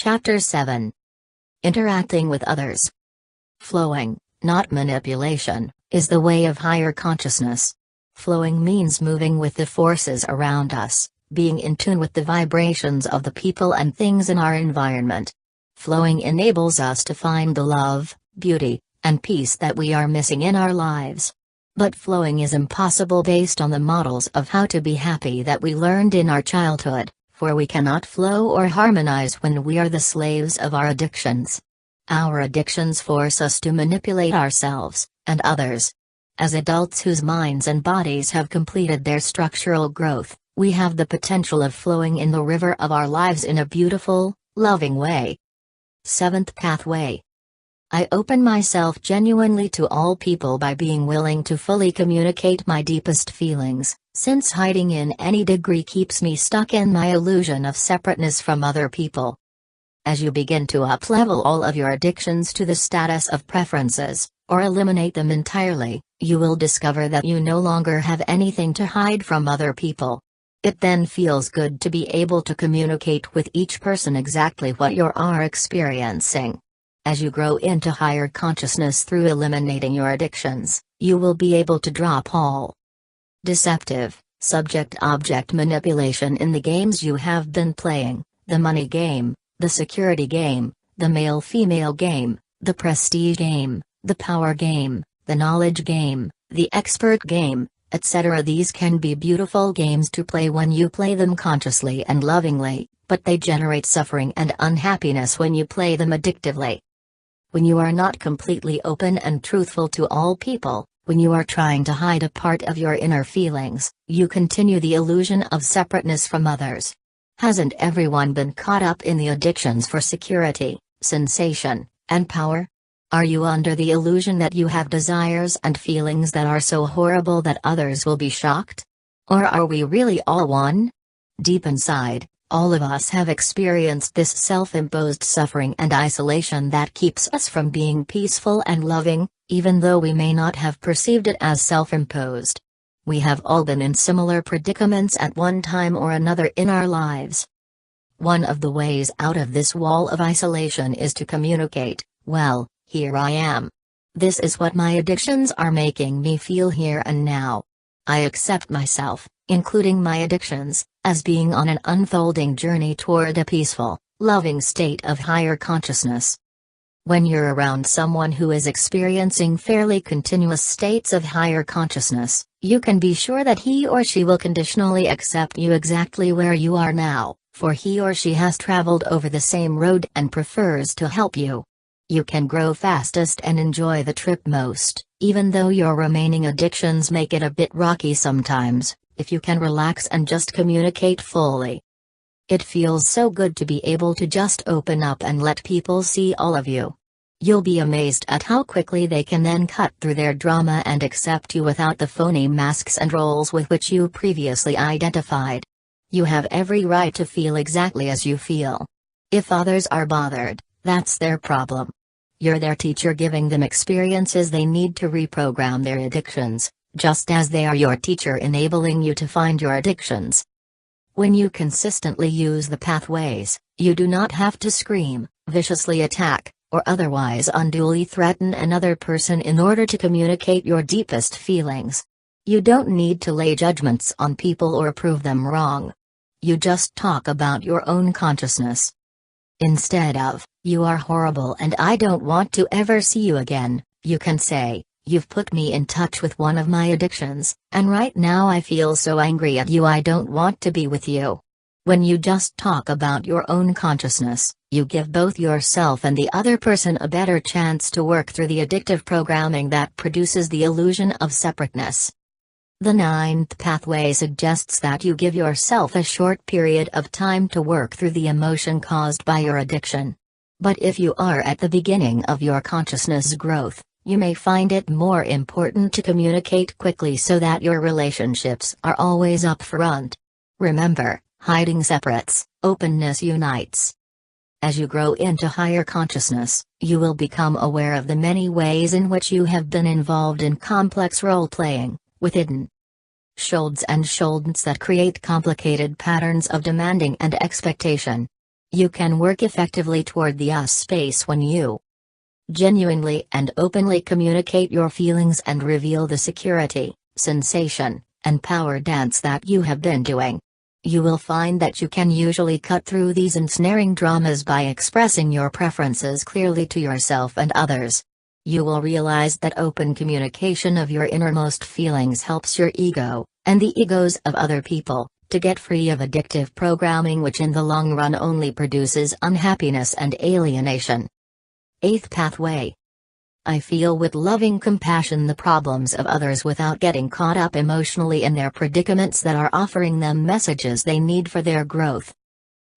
Chapter 7. Interacting with others. Flowing, not manipulation, is the way of higher consciousness. Flowing means moving with the forces around us, being in tune with the vibrations of the people and things in our environment. Flowing enables us to find the love, beauty, and peace that we are missing in our lives. But flowing is impossible based on the models of how to be happy that we learned in our childhood, for we cannot flow or harmonize when we are the slaves of our addictions. Our addictions force us to manipulate ourselves, and others. As adults whose minds and bodies have completed their structural growth, we have the potential of flowing in the river of our lives in a beautiful, loving way. 7th Pathway. I open myself genuinely to all people by being willing to fully communicate my deepest feelings, since hiding in any degree keeps me stuck in my illusion of separateness from other people. As you begin to up-level all of your addictions to the status of preferences, or eliminate them entirely, you will discover that you no longer have anything to hide from other people. It then feels good to be able to communicate with each person exactly what you are experiencing. As you grow into higher consciousness through eliminating your addictions, you will be able to drop all deceptive, subject-object manipulation in the games you have been playing, the money game, the security game, the male-female game, the prestige game, the power game, the knowledge game, the expert game, etc. These can be beautiful games to play when you play them consciously and lovingly, but they generate suffering and unhappiness when you play them addictively. When you are not completely open and truthful to all people, when you are trying to hide a part of your inner feelings, you continue the illusion of separateness from others. Hasn't everyone been caught up in the addictions for security, sensation, and power? Are you under the illusion that you have desires and feelings that are so horrible that others will be shocked? Or are we really all one? Deep inside, all of us have experienced this self-imposed suffering and isolation that keeps us from being peaceful and loving, even though we may not have perceived it as self-imposed. We have all been in similar predicaments at one time or another in our lives. One of the ways out of this wall of isolation is to communicate, well, here I am. This is what my addictions are making me feel here and now. I accept myself, including my addictions, as being on an unfolding journey toward a peaceful, loving state of higher consciousness. When you're around someone who is experiencing fairly continuous states of higher consciousness, you can be sure that he or she will conditionally accept you exactly where you are now, for he or she has traveled over the same road and prefers to help you. You can grow fastest and enjoy the trip most, even though your remaining addictions make it a bit rocky sometimes, if you can relax and just communicate fully. It feels so good to be able to just open up and let people see all of you. You'll be amazed at how quickly they can then cut through their drama and accept you without the phony masks and roles with which you previously identified. You have every right to feel exactly as you feel. If others are bothered, that's their problem. You're their teacher, giving them experiences they need to reprogram their addictions, just as they are your teacher enabling you to find your addictions. When you consistently use the pathways, you do not have to scream, viciously attack, or otherwise unduly threaten another person in order to communicate your deepest feelings. You don't need to lay judgments on people or prove them wrong. You just talk about your own consciousness. Instead of, "You are horrible and I don't want to ever see you again," you can say, "You've put me in touch with one of my addictions, and right now I feel so angry at you I don't want to be with you." When you just talk about your own consciousness, you give both yourself and the other person a better chance to work through the addictive programming that produces the illusion of separateness. The 9th pathway suggests that you give yourself a short period of time to work through the emotion caused by your addiction. But if you are at the beginning of your consciousness growth, you may find it more important to communicate quickly so that your relationships are always up front. Remember, hiding separates, openness unites. As you grow into higher consciousness, you will become aware of the many ways in which you have been involved in complex role-playing, with hidden shoulds and shouldnts that create complicated patterns of demanding and expectation. You can work effectively toward the us space when you genuinely and openly communicate your feelings and reveal the security, sensation, and power dance that you have been doing. You will find that you can usually cut through these ensnaring dramas by expressing your preferences clearly to yourself and others. You will realize that open communication of your innermost feelings helps your ego, and the egos of other people, to get free of addictive programming which in the long run only produces unhappiness and alienation. 8th pathway. I feel with loving compassion the problems of others without getting caught up emotionally in their predicaments that are offering them messages they need for their growth.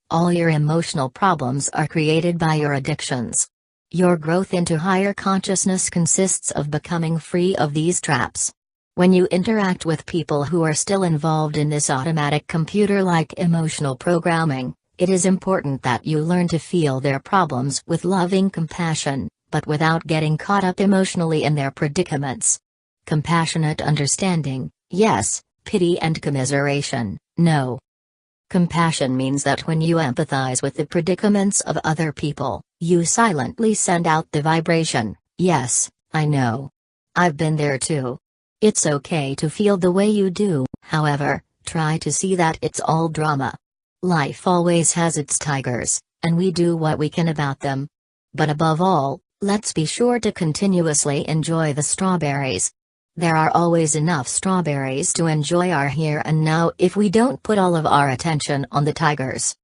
All your emotional problems are created by your addictions. Your growth into higher consciousness consists of becoming free of these traps. When you interact with people who are still involved in this automatic computer-like emotional programming, it is important that you learn to feel their problems with loving compassion, but without getting caught up emotionally in their predicaments. Compassionate understanding, yes; pity and commiseration, no. Compassion means that when you empathize with the predicaments of other people, you silently send out the vibration, yes, I know. I've been there too. It's okay to feel the way you do, however, try to see that it's all drama. Life always has its tigers, and we do what we can about them. But above all, let's be sure to continuously enjoy the strawberries. There are always enough strawberries to enjoy our here and now if we don't put all of our attention on the tigers.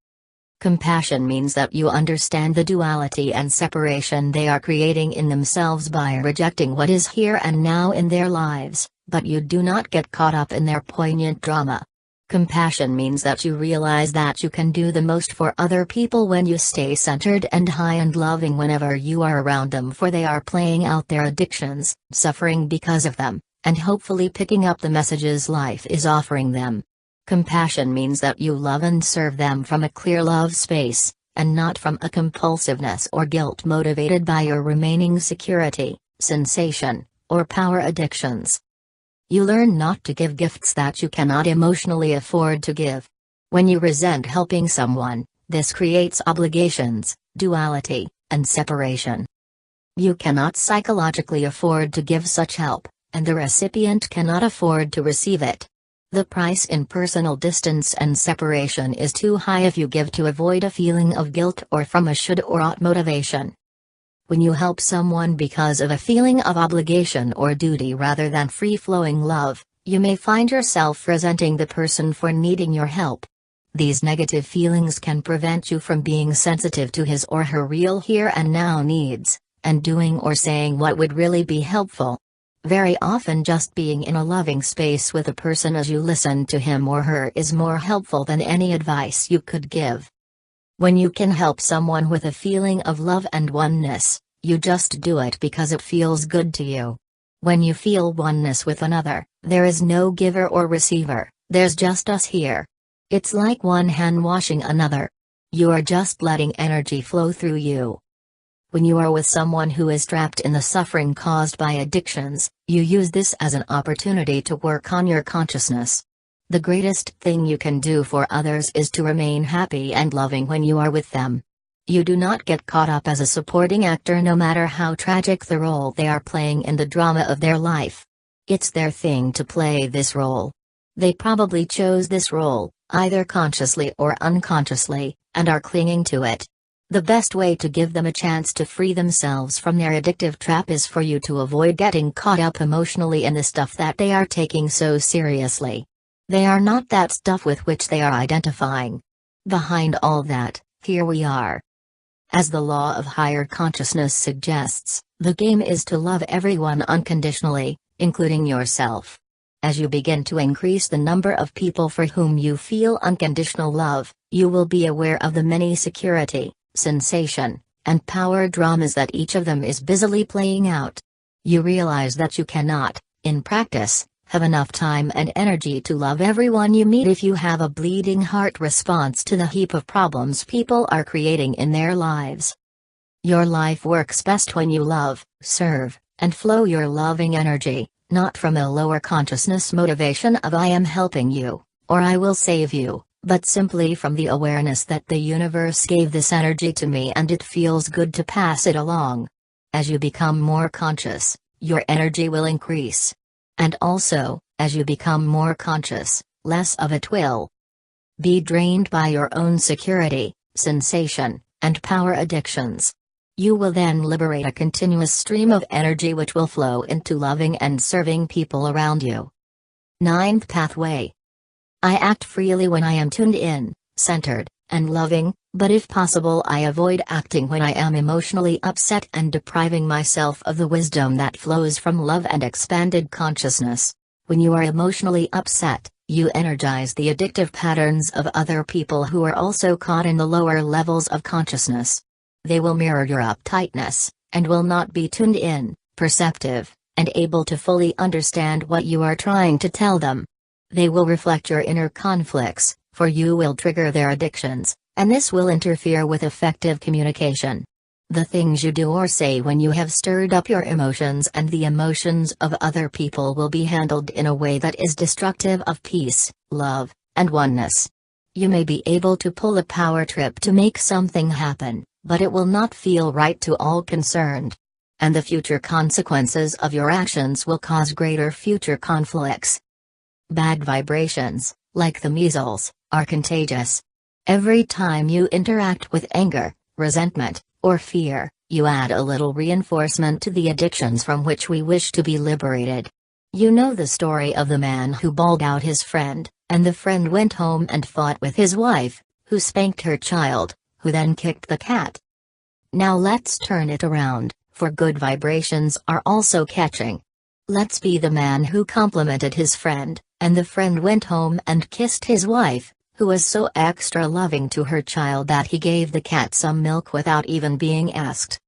Compassion means that you understand the duality and separation they are creating in themselves by rejecting what is here and now in their lives, but you do not get caught up in their poignant drama. Compassion means that you realize that you can do the most for other people when you stay centered and high and loving whenever you are around them, for they are playing out their addictions, suffering because of them, and hopefully picking up the messages life is offering them. Compassion means that you love and serve them from a clear love space, and not from a compulsiveness or guilt motivated by your remaining security, sensation, or power addictions. You learn not to give gifts that you cannot emotionally afford to give. When you resent helping someone, this creates obligations, duality, and separation. You cannot psychologically afford to give such help, and the recipient cannot afford to receive it. The price in personal distance and separation is too high if you give to avoid a feeling of guilt or from a should or ought motivation. When you help someone because of a feeling of obligation or duty rather than free-flowing love, you may find yourself resenting the person for needing your help. These negative feelings can prevent you from being sensitive to his or her real here and now needs, and doing or saying what would really be helpful. Very often just being in a loving space with a person as you listen to him or her is more helpful than any advice you could give. When you can help someone with a feeling of love and oneness, you just do it because it feels good to you. When you feel oneness with another, there is no giver or receiver, there's just us here. It's like one hand washing another. You are just letting energy flow through you. When you are with someone who is trapped in the suffering caused by addictions, you use this as an opportunity to work on your consciousness. The greatest thing you can do for others is to remain happy and loving when you are with them. You do not get caught up as a supporting actor no matter how tragic the role they are playing in the drama of their life. It's their thing to play this role. They probably chose this role, either consciously or unconsciously, and are clinging to it. The best way to give them a chance to free themselves from their addictive trap is for you to avoid getting caught up emotionally in the stuff that they are taking so seriously. They are not that stuff with which they are identifying. Behind all that, here we are. As the law of higher consciousness suggests, the game is to love everyone unconditionally, including yourself. As you begin to increase the number of people for whom you feel unconditional love, you will be aware of the many security, sensation, and power dramas that each of them is busily playing out. You realize that you cannot, in practice, have enough time and energy to love everyone you meet if you have a bleeding heart response to the heap of problems people are creating in their lives. Your life works best when you love, serve, and flow your loving energy, not from a lower consciousness motivation of I am helping you, or I will save you, but simply from the awareness that the universe gave this energy to me and it feels good to pass it along. As you become more conscious, your energy will increase. And also, as you become more conscious, less of it will be drained by your own security, sensation, and power addictions. You will then liberate a continuous stream of energy which will flow into loving and serving people around you. Ninth pathway. I act freely when I am tuned in, centered, and loving, but if possible I avoid acting when I am emotionally upset and depriving myself of the wisdom that flows from love and expanded consciousness. When you are emotionally upset, you energize the addictive patterns of other people who are also caught in the lower levels of consciousness. They will mirror your uptightness, and will not be tuned in, perceptive, and able to fully understand what you are trying to tell them. They will reflect your inner conflicts, for you will trigger their addictions, and this will interfere with effective communication. The things you do or say when you have stirred up your emotions and the emotions of other people will be handled in a way that is destructive of peace, love, and oneness. You may be able to pull a power trip to make something happen, but it will not feel right to all concerned. And the future consequences of your actions will cause greater future conflicts. Bad vibrations, like the measles, are contagious. Every time you interact with anger, resentment, or fear, you add a little reinforcement to the addictions from which we wish to be liberated. You know the story of the man who bawled out his friend, and the friend went home and fought with his wife, who spanked her child, who then kicked the cat. Now let's turn it around, for good vibrations are also catching. Let's be the man who complimented his friend, and the friend went home and kissed his wife, who was so extra loving to her child that he gave the cat some milk without even being asked.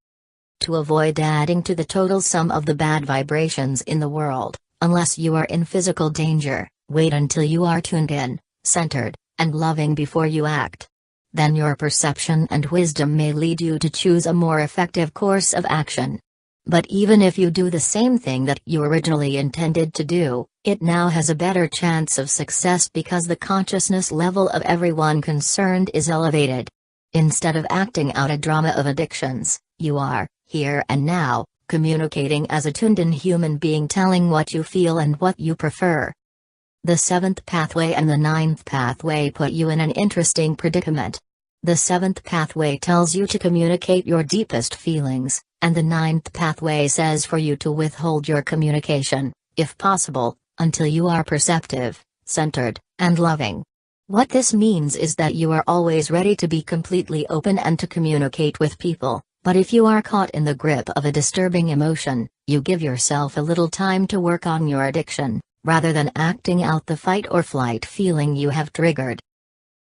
To avoid adding to the total sum of the bad vibrations in the world, unless you are in physical danger, wait until you are tuned in, centered, and loving before you act. Then your perception and wisdom may lead you to choose a more effective course of action. But even if you do the same thing that you originally intended to do, it now has a better chance of success because the consciousness level of everyone concerned is elevated. Instead of acting out a drama of addictions, you are, here and now, communicating as a tuned-in human being, telling what you feel and what you prefer. The seventh pathway and the ninth pathway put you in an interesting predicament. The seventh pathway tells you to communicate your deepest feelings, and the ninth pathway says for you to withhold your communication, if possible, until you are perceptive, centered, and loving. What this means is that you are always ready to be completely open and to communicate with people, but if you are caught in the grip of a disturbing emotion, you give yourself a little time to work on your addiction, rather than acting out the fight or flight feeling you have triggered.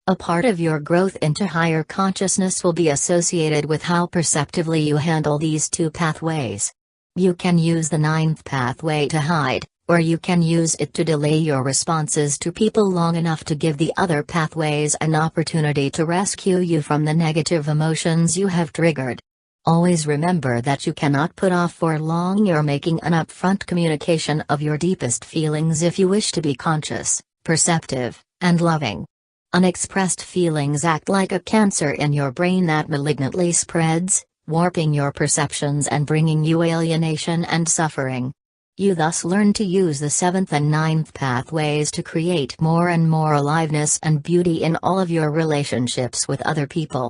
A part of your growth into higher consciousness will be associated with how perceptively you handle these two pathways. You can use the ninth pathway to hide, or you can use it to delay your responses to people long enough to give the other pathways an opportunity to rescue you from the negative emotions you have triggered. Always remember that you cannot put off for long your making an upfront communication of your deepest feelings if you wish to be conscious, perceptive, and loving. Unexpressed feelings act like a cancer in your brain that malignantly spreads, warping your perceptions and bringing you alienation and suffering. You thus learn to use the seventh and ninth pathways to create more and more aliveness and beauty in all of your relationships with other people.